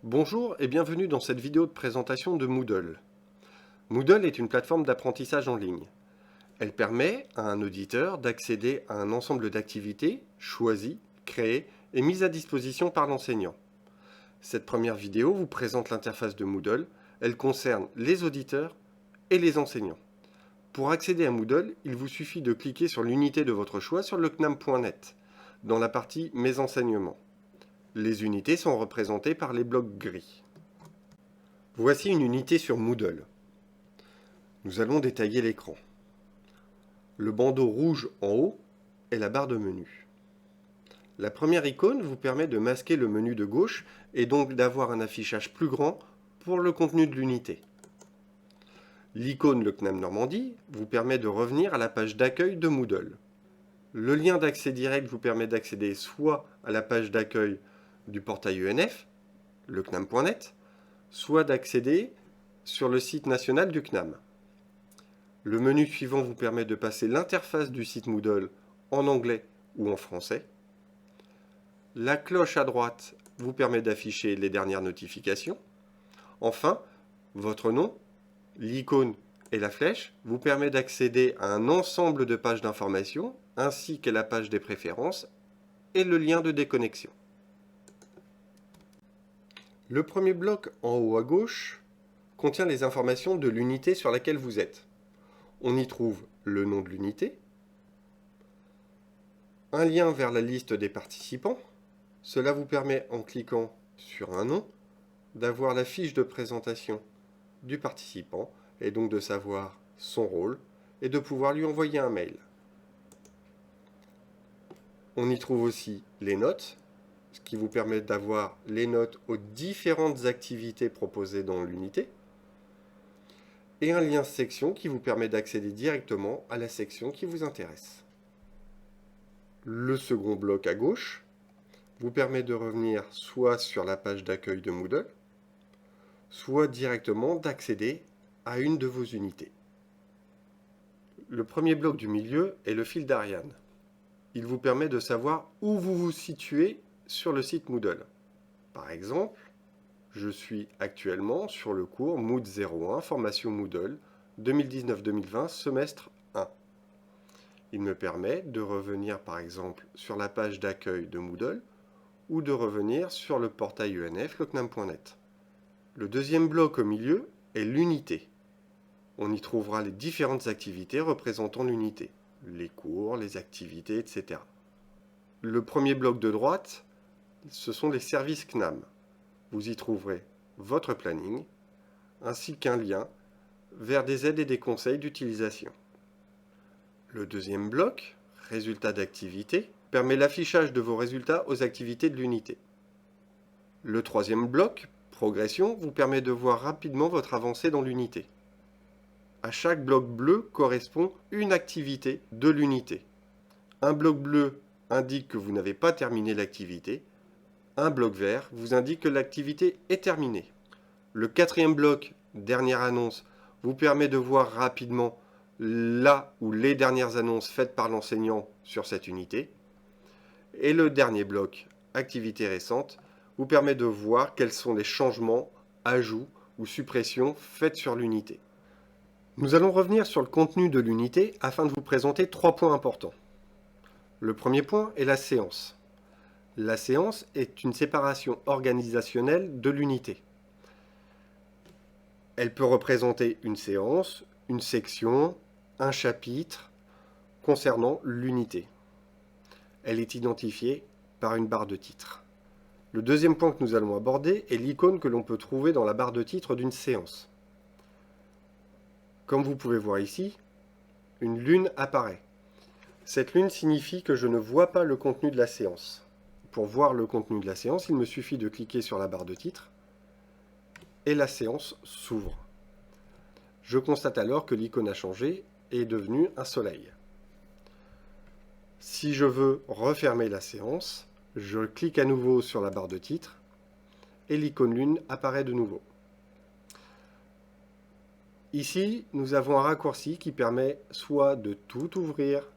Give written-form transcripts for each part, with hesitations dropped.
Bonjour et bienvenue dans cette vidéo de présentation de Moodle. Moodle est une plateforme d'apprentissage en ligne. Elle permet à un auditeur d'accéder à un ensemble d'activités choisies, créées et mises à disposition par l'enseignant. Cette première vidéo vous présente l'interface de Moodle. Elle concerne les auditeurs et les enseignants. Pour accéder à Moodle, il vous suffit de cliquer sur l'unité de votre choix sur le CNAM.net, dans la partie Mes enseignements. Les unités sont représentées par les blocs gris. Voici une unité sur Moodle. Nous allons détailler l'écran. Le bandeau rouge en haut est la barre de menu. La première icône vous permet de masquer le menu de gauche et donc d'avoir un affichage plus grand pour le contenu de l'unité. L'icône Le CNAM Normandie vous permet de revenir à la page d'accueil de Moodle. Le lien d'accès direct vous permet d'accéder soit à la page d'accueil du portail ENF, le CNAM.net, soit d'accéder sur le site national du CNAM. Le menu suivant vous permet de passer l'interface du site Moodle en anglais ou en français. La cloche à droite vous permet d'afficher les dernières notifications. Enfin, votre nom, l'icône et la flèche vous permettent d'accéder à un ensemble de pages d'informations ainsi qu'à la page des préférences et le lien de déconnexion. Le premier bloc en haut à gauche contient les informations de l'unité sur laquelle vous êtes. On y trouve le nom de l'unité, un lien vers la liste des participants. Cela vous permet, en cliquant sur un nom, d'avoir la fiche de présentation du participant et donc de savoir son rôle et de pouvoir lui envoyer un mail. On y trouve aussi les notes, ce qui vous permet d'avoir les notes aux différentes activités proposées dans l'unité, et un lien section qui vous permet d'accéder directement à la section qui vous intéresse. Le second bloc à gauche vous permet de revenir soit sur la page d'accueil de Moodle, soit directement d'accéder à une de vos unités. Le premier bloc du milieu est le fil d'Ariane. Il vous permet de savoir où vous vous situez sur le site Moodle. Par exemple, je suis actuellement sur le cours Mood 01, formation Moodle 2019-2020, semestre 1. Il me permet de revenir par exemple sur la page d'accueil de Moodle ou de revenir sur le portail ENF, le CNAM.net. Le deuxième bloc au milieu est l'unité. On y trouvera les différentes activités représentant l'unité, les cours, les activités, etc. Le premier bloc de droite, ce sont les services CNAM. Vous y trouverez votre planning, ainsi qu'un lien vers des aides et des conseils d'utilisation. Le deuxième bloc, résultats d'activités, permet l'affichage de vos résultats aux activités de l'unité. Le troisième bloc, progression, vous permet de voir rapidement votre avancée dans l'unité. À chaque bloc bleu correspond une activité de l'unité. Un bloc bleu indique que vous n'avez pas terminé l'activité. Un bloc vert vous indique que l'activité est terminée. Le quatrième bloc, dernière annonce, vous permet de voir rapidement là ou les dernières annonces faites par l'enseignant sur cette unité. Et le dernier bloc, activité récente, vous permet de voir quels sont les changements, ajouts ou suppressions faites sur l'unité. Nous allons revenir sur le contenu de l'unité afin de vous présenter 3 points importants. Le premier point est la séance. La séance est une séparation organisationnelle de l'unité. Elle peut représenter une séance, une section, un chapitre concernant l'unité. Elle est identifiée par une barre de titre. Le deuxième point que nous allons aborder est l'icône que l'on peut trouver dans la barre de titre d'une séance. Comme vous pouvez voir ici, une lune apparaît. Cette lune signifie que je ne vois pas le contenu de la séance. Pour voir le contenu de la séance, il me suffit de cliquer sur la barre de titre et la séance s'ouvre. Je constate alors que l'icône a changé et est devenue un soleil. Si je veux refermer la séance, je clique à nouveau sur la barre de titre et l'icône lune apparaît de nouveau. Ici, nous avons un raccourci qui permet soit de tout ouvrir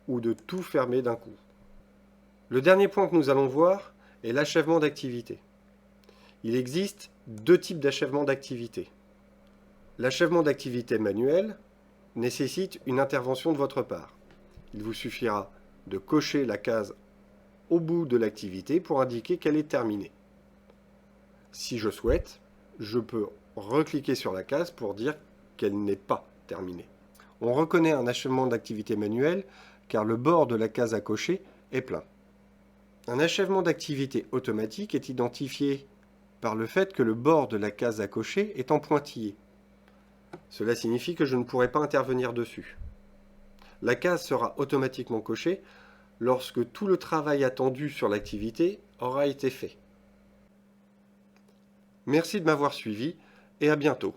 ou de tout fermer d'un coup. Le dernier point que nous allons voir est l'achèvement d'activité. Il existe deux types d'achèvement d'activité. L'achèvement d'activité manuelle nécessite une intervention de votre part. Il vous suffira de cocher la case au bout de l'activité pour indiquer qu'elle est terminée. Si je souhaite, je peux recliquer sur la case pour dire qu'elle n'est pas terminée. On reconnaît un achèvement d'activité manuelle car le bord de la case à cocher est plein. Un achèvement d'activité automatique est identifié par le fait que le bord de la case à cocher est en pointillé. Cela signifie que je ne pourrai pas intervenir dessus. La case sera automatiquement cochée lorsque tout le travail attendu sur l'activité aura été fait. Merci de m'avoir suivi et à bientôt.